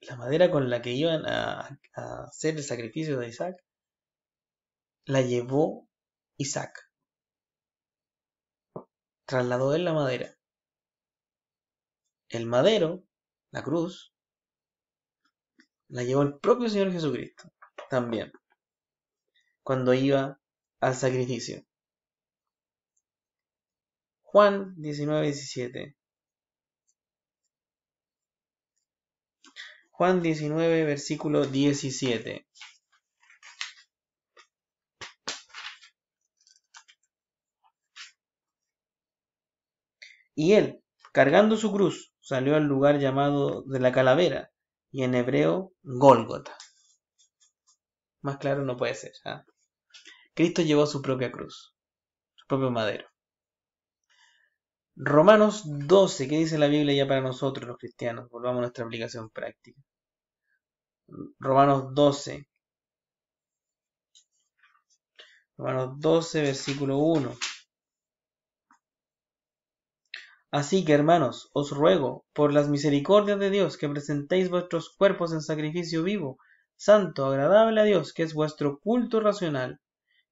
la madera con la que iban a hacer el sacrificio de Isaac, la llevó Isaac. Trasladó él la madera. El madero, la cruz, la llevó el propio Señor Jesucristo también, cuando iba al sacrificio. Juan 19:17. Juan 19, versículo 17. Y él, cargando su cruz, salió al lugar llamado de la calavera, y en hebreo, Gólgota. Más claro no puede ser. ¿Ah? Cristo llevó su propia cruz, su propio madero. Romanos 12, ¿qué dice la Biblia ya para nosotros los cristianos? Volvamos a nuestra aplicación práctica. Romanos 12. Romanos 12, versículo 1. Así que, hermanos, os ruego, por las misericordias de Dios, que presentéis vuestros cuerpos en sacrificio vivo, santo, agradable a Dios, que es vuestro culto racional.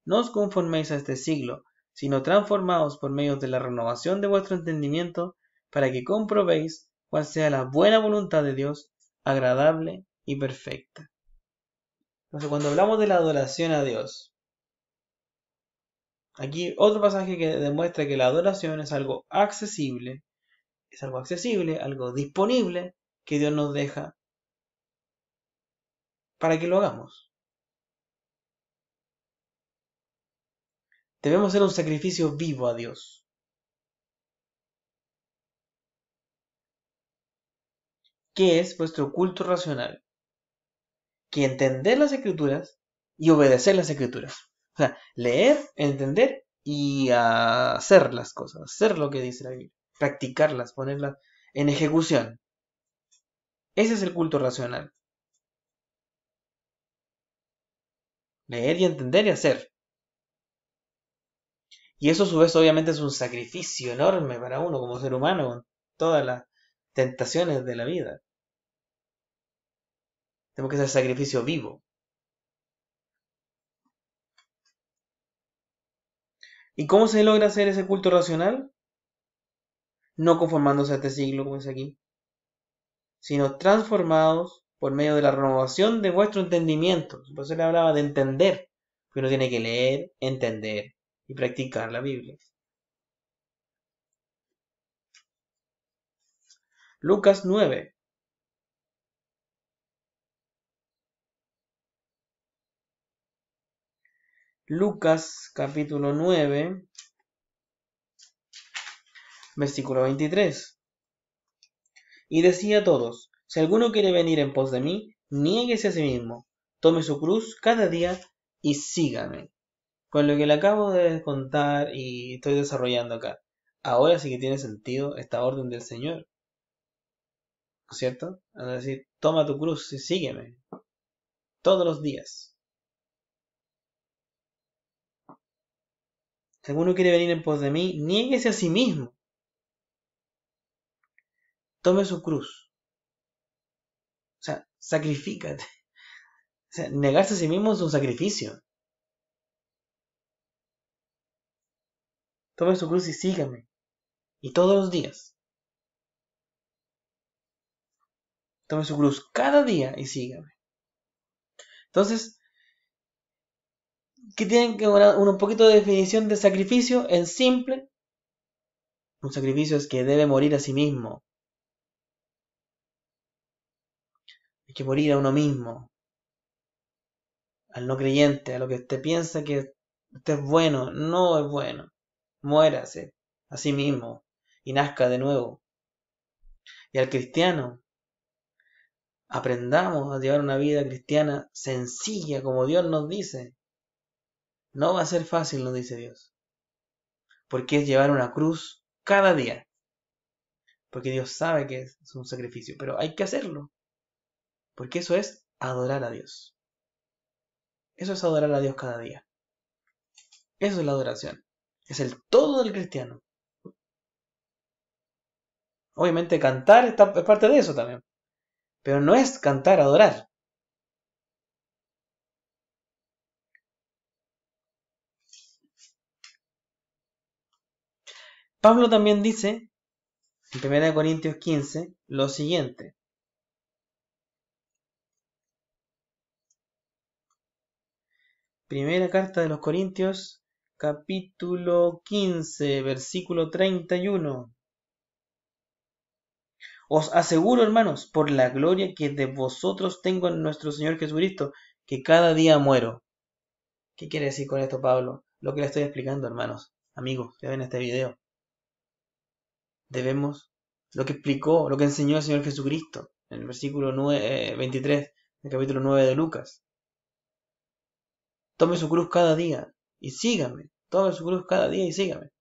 No os conforméis a este siglo, sino transformaos por medio de la renovación de vuestro entendimiento, para que comprobéis cuál sea la buena voluntad de Dios, agradable y perfecta. Entonces, cuando hablamos de la adoración a Dios, aquí otro pasaje que demuestra que la adoración es algo accesible, algo disponible, que Dios nos deja para que lo hagamos. Debemos hacer un sacrificio vivo a Dios. ¿Qué es vuestro culto racional? Que entender las escrituras y obedecer las escrituras. O sea, leer, entender y hacer las cosas, hacer lo que dice la Biblia, practicarlas, ponerlas en ejecución. Ese es el culto racional. Leer y entender y hacer. Y eso a su vez obviamente es un sacrificio enorme para uno como ser humano, con todas las tentaciones de la vida. Tenemos que hacer sacrificio vivo. ¿Y cómo se logra hacer ese culto racional? No conformándose a este siglo, como dice aquí, sino transformados por medio de la renovación de vuestro entendimiento. Por eso le hablaba de entender, que uno tiene que leer, entender y practicar la Biblia. Lucas 9. Lucas capítulo 9, versículo 23. Y decía a todos, si alguno quiere venir en pos de mí, niéguese a sí mismo, tome su cruz cada día y sígame. Con lo que le acabo de contar y estoy desarrollando acá, ahora sí que tiene sentido esta orden del Señor, ¿no es cierto? Es decir, toma tu cruz y sígueme todos los días. Si alguno quiere venir en pos de mí, niéguese a sí mismo, tome su cruz. O sea, sacrifícate. O sea, negarse a sí mismo es un sacrificio. Tome su cruz y sígame. Y todos los días. Tome su cruz cada día y sígame. Entonces, ¿qué tienen que un poquito de definición de sacrificio? En simple, un sacrificio es que debe morir a sí mismo. Hay que morir a uno mismo, al no creyente, a lo que usted piensa que usted es bueno, no es bueno. Muérase a sí mismo y nazca de nuevo. Y al cristiano, aprendamos a llevar una vida cristiana sencilla, como Dios nos dice. No va a ser fácil, nos dice Dios, porque es llevar una cruz cada día, porque Dios sabe que es un sacrificio, pero hay que hacerlo, porque eso es adorar a Dios. Eso es adorar a Dios cada día. Eso es la adoración. Es el todo del cristiano. Obviamente cantar es parte de eso también, pero no es cantar, adorar. Pablo también dice, en 1 Corintios 15, lo siguiente. Primera carta de los Corintios, capítulo 15, versículo 31. Os aseguro, hermanos, por la gloria que de vosotros tengo en nuestro Señor Jesucristo, que cada día muero. ¿Qué quiere decir con esto, Pablo? Lo que le estoy explicando, hermanos, amigos, que ven este video. Debemos, lo que explicó, lo que enseñó el Señor Jesucristo, en el versículo 23 del capítulo 9 de Lucas. Tome su cruz cada día y sígame. Tome su cruz cada día y sígame.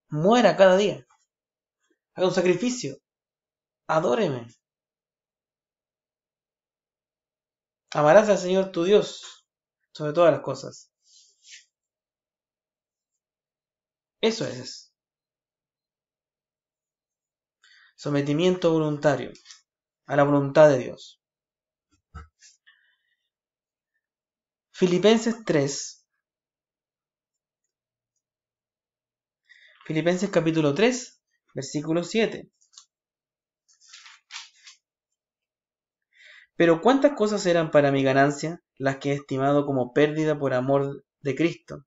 Muera cada día. Haga un sacrificio. Adóreme. Amarás al Señor tu Dios sobre todas las cosas. Eso es. Sometimiento voluntario a la voluntad de Dios. Filipenses 3. Filipenses capítulo 3, versículo 7. Pero cuántas cosas eran para mi ganancia las que he estimado como pérdida por amor de Cristo.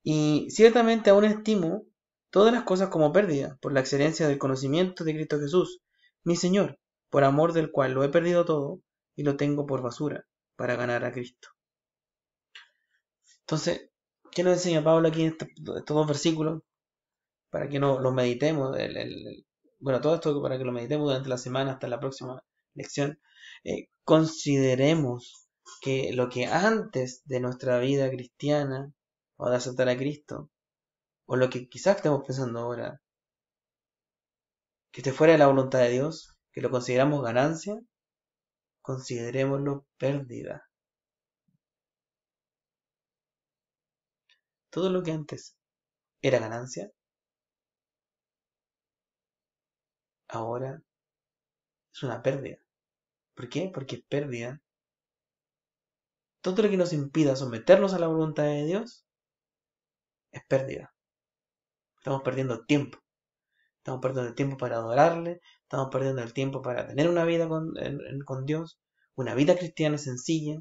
Y ciertamente aún estimo todas las cosas como pérdida por la excelencia del conocimiento de Cristo Jesús, mi Señor, por amor del cual lo he perdido todo y lo tengo por basura para ganar a Cristo. Entonces, ¿qué nos enseña Pablo aquí en estos dos versículos? Para que no los meditemos, bueno, todo esto para que lo meditemos durante la semana hasta la próxima lección. Consideremos que lo que antes de nuestra vida cristiana o de aceptar a Cristo, o lo que quizás estemos pensando ahora, que esté fuera de la voluntad de Dios, que lo consideramos ganancia, considerémoslo pérdida. Todo lo que antes era ganancia, ahora es una pérdida. ¿Por qué? Porque es pérdida. Todo lo que nos impida someternos a la voluntad de Dios es pérdida. Estamos perdiendo tiempo. Estamos perdiendo el tiempo para adorarle. Estamos perdiendo el tiempo para tener una vida con Dios. Una vida cristiana sencilla,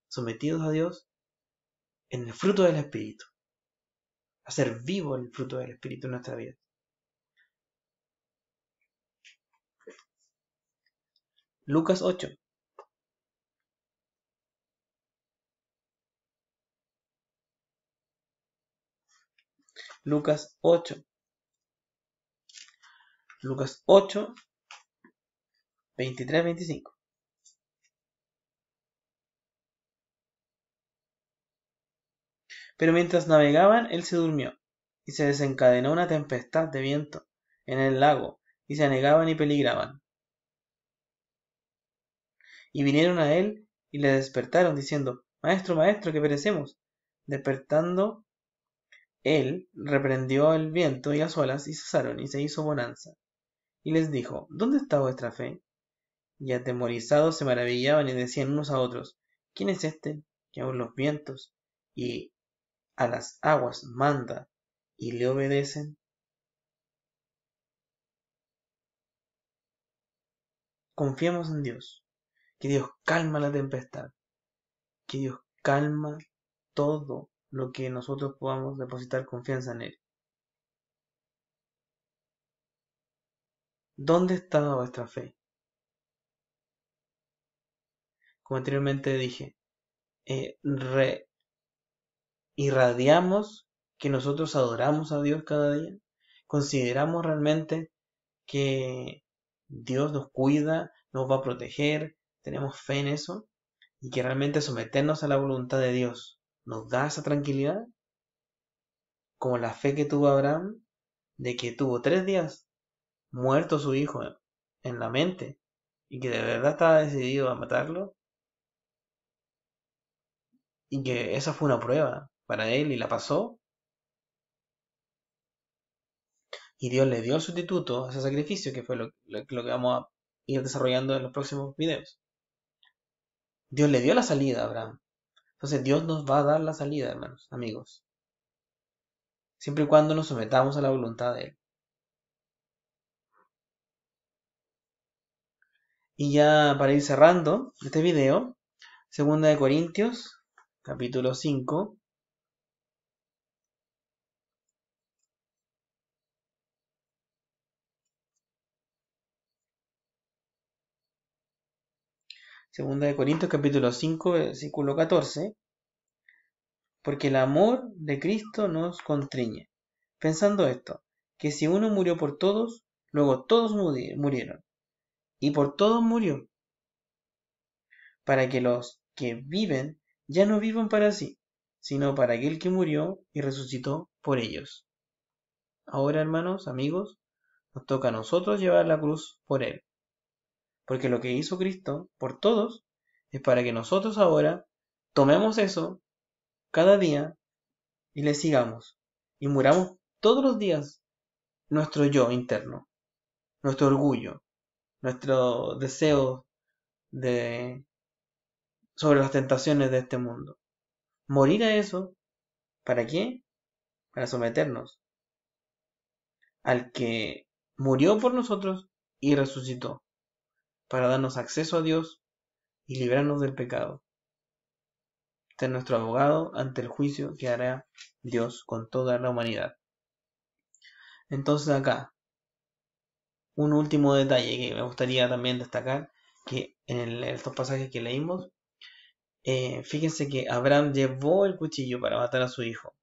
sometidos a Dios, en el fruto del Espíritu. Hacer vivo el fruto del Espíritu en nuestra vida. Lucas 8. Lucas 8. Lucas 8, 23-25. Pero mientras navegaban, él se durmió, y se desencadenó una tempestad de viento en el lago, y se anegaban y peligraban. Y vinieron a él, y le despertaron, diciendo: Maestro, maestro, que perecemos. Despertando, él reprendió el viento y las olas, y cesaron, y se hizo bonanza. Y les dijo: ¿Dónde está vuestra fe? Y atemorizados se maravillaban y decían unos a otros: ¿Quién es este que aun los vientos y a las aguas manda y le obedecen? Confiemos en Dios, que Dios calma la tempestad, que Dios calma todo lo que nosotros podamos depositar confianza en Él. ¿Dónde está vuestra fe? Como anteriormente dije, irradiamos que nosotros adoramos a Dios cada día. Consideramos realmente que Dios nos cuida, nos va a proteger, tenemos fe en eso, y que realmente someternos a la voluntad de Dios nos da esa tranquilidad, como la fe que tuvo Abraham, de que tuvo 3 días muerto su hijo en la mente, y que de verdad estaba decidido a matarlo, y que esa fue una prueba para él y la pasó, y Dios le dio el sustituto a ese sacrificio, que fue lo que vamos a ir desarrollando en los próximos videos. Dios le dio la salida a Abraham. Entonces Dios nos va a dar la salida, hermanos, amigos. Siempre y cuando nos sometamos a la voluntad de Él. Y ya para ir cerrando este video, 2 Corintios, capítulo 5. Segunda de Corintios, capítulo 5, versículo 14. Porque el amor de Cristo nos constriñe, pensando esto, que si uno murió por todos, luego todos murieron, y por todos murió, para que los que viven ya no vivan para sí, sino para aquel que murió y resucitó por ellos. Ahora, hermanos, amigos, nos toca a nosotros llevar la cruz por Él, porque lo que hizo Cristo por todos es para que nosotros ahora tomemos eso cada día y le sigamos, y muramos todos los días nuestro yo interno. nuestro orgullo, nuestro deseo sobre las tentaciones de este mundo. Morir a eso, ¿para qué? Para someternos al que murió por nosotros y resucitó, para darnos acceso a Dios y librarnos del pecado. Este es nuestro abogado ante el juicio que hará Dios con toda la humanidad. Entonces acá, un último detalle que me gustaría también destacar, que en estos pasajes que leímos, fíjense que Abraham llevó el cuchillo para matar a su hijo.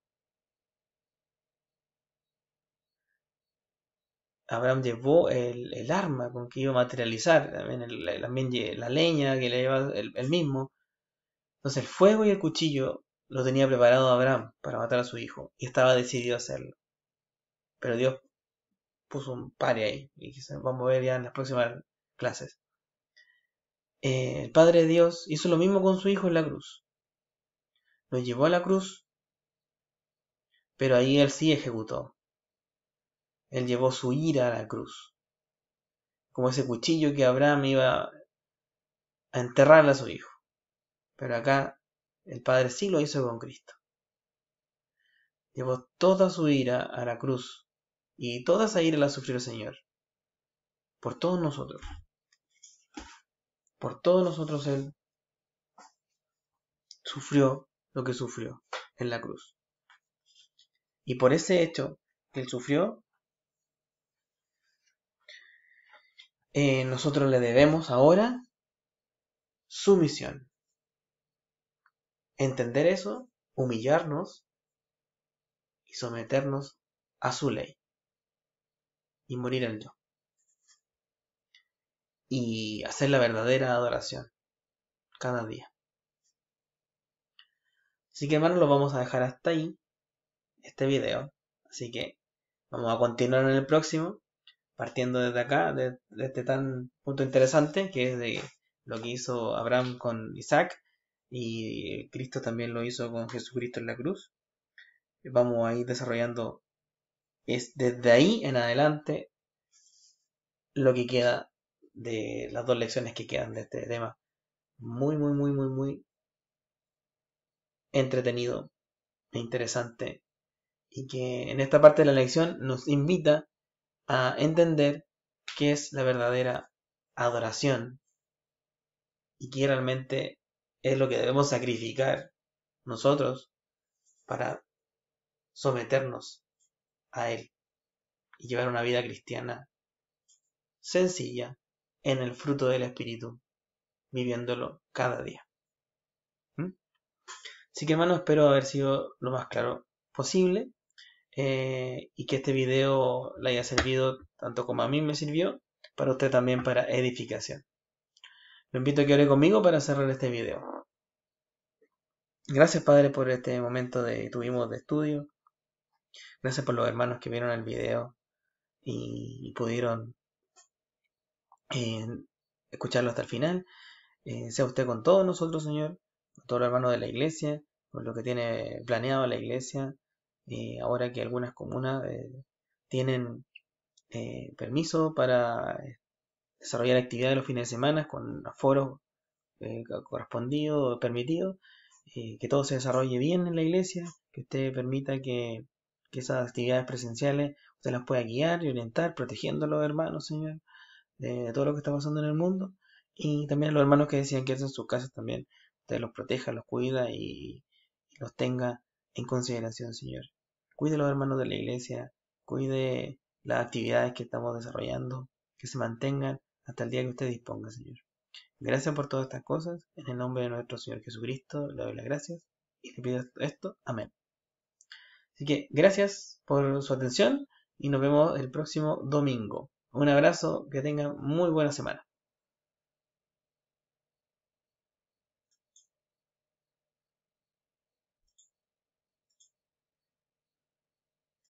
Abraham llevó el arma con que iba a materializar, también la leña que le lleva él mismo. Entonces el fuego y el cuchillo lo tenía preparado Abraham para matar a su hijo y estaba decidido a hacerlo. Pero Dios puso un pare ahí y vamos a ver ya en las próximas clases. El Padre de Dios hizo lo mismo con su hijo en la cruz. Lo llevó a la cruz, pero ahí él sí ejecutó. Él llevó su ira a la cruz, como ese cuchillo que Abraham iba a enterrarle a su hijo. Pero acá el Padre sí lo hizo con Cristo. Llevó toda su ira a la cruz, y toda esa ira la sufrió el Señor. Por todos nosotros. Por todos nosotros Él sufrió lo que sufrió en la cruz. Y por ese hecho que Él sufrió, nosotros le debemos ahora sumisión. Entender eso, humillarnos y someternos a su ley. Y morir el yo. Y hacer la verdadera adoración cada día. Así que hermanos, lo vamos a dejar hasta ahí, este video. Así que vamos a continuar en el próximo, partiendo desde acá, de este tan punto interesante, que es de lo que hizo Abraham con Isaac, y Cristo también lo hizo con Jesucristo en la cruz. Vamos a ir desarrollando desde ahí en adelante lo que queda de las dos lecciones que quedan de este tema. Muy, muy, muy, muy, muy entretenido e interesante, y que en esta parte de la lección nos invita a entender qué es la verdadera adoración y qué realmente es lo que debemos sacrificar nosotros para someternos a Él y llevar una vida cristiana sencilla en el fruto del Espíritu, viviéndolo cada día. Así que hermano, espero haber sido lo más claro posible, y que este video le haya servido tanto como a mí me sirvió, para usted también para edificación. Lo invito a que ore conmigo para cerrar este video. Gracias Padre por este momento que tuvimos de estudio. Gracias por los hermanos que vieron el video y pudieron eh, escucharlo hasta el final. Sea usted con todos nosotros, Señor, con todos los hermanos de la iglesia, con lo que tiene planeado la iglesia. Ahora que algunas comunas tienen permiso para desarrollar actividades los fines de semana con aforos correspondidos o permitidos, que todo se desarrolle bien en la iglesia, que usted permita que esas actividades presenciales usted las pueda guiar y orientar, protegiendo a los hermanos, Señor, de todo lo que está pasando en el mundo, y también a los hermanos que decían que en sus casas también usted los proteja, los cuida y los tenga en consideración, Señor. Cuide a los hermanos de la iglesia, cuide las actividades que estamos desarrollando, que se mantengan hasta el día que usted disponga, Señor. Gracias por todas estas cosas. En el nombre de nuestro Señor Jesucristo le doy las gracias y le pido esto. Amén. Así que gracias por su atención y nos vemos el próximo domingo. Un abrazo, que tengan muy buena semana.